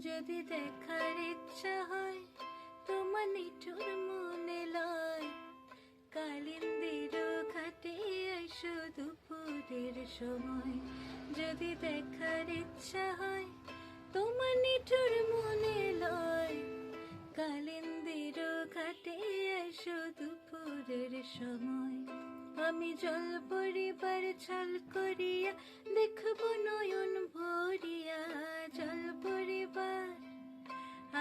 যদি দেখার ইচ্ছা হয় তোমার নিঠুর মনে লয়, কালিন্দির ঘাটে আইসো দুপুরের সময়। যদি দেখার ইচ্ছা হয় তোমার নিঠুর মনে লয়, কালিন্দির ঘাটে আইসো দুপুরের সময়। আমি জল পরিবার ছল করিয়া দেখব নয়ন ভরিয়া, জল পরিবার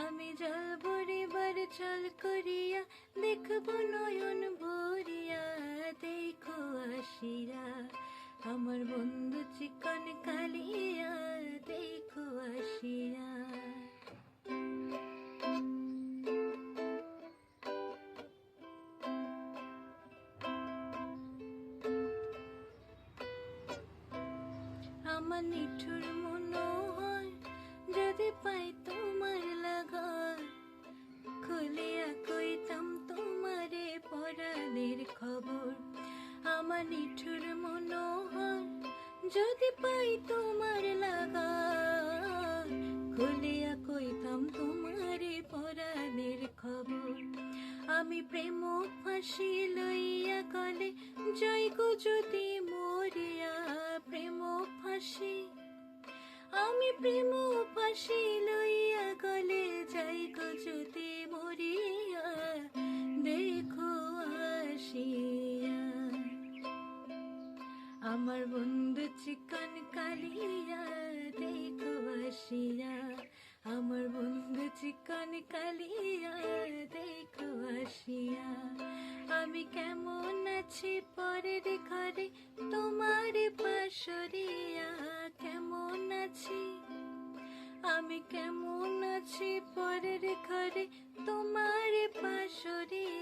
আমি জল পরিবার ছল করিয়া দেখব নয়ন ভরিয়া। দেখো আসিয়া আমার বন্ধু চিকন কালিয়া, দেখো আসিয়া। আমার নিঠুর মনোহর যদি পাই তোমার লাগার, খুলিয়া কইতাম তোমারে পরাণের খবর। আমার নিঠুর মনোহর যদি পাই তোমার লাগার, খুলিয়া কইতাম তোমারে পরাণের খবর। আমি প্রেম ফাঁসি লইয়া গলে যাইগ যদি মরিয়া, প্রেম ফাঁসি আমি প্রেম ফাঁসি লইয়া গলে যাইগ যদি মরিয়া। দেখো আসিয়া আমার বন্ধু চিকন কালিয়া, দেখো আসিয়া আমার বন্ধু চিকন কালিয়া, দেখো আসিয়া। আমি কেমন আছি পরের ঘরে তোমার পাশরিয়া, কেমন আছি আমি কেমন আছি পরের ঘরে তোমার পাশরিয়া।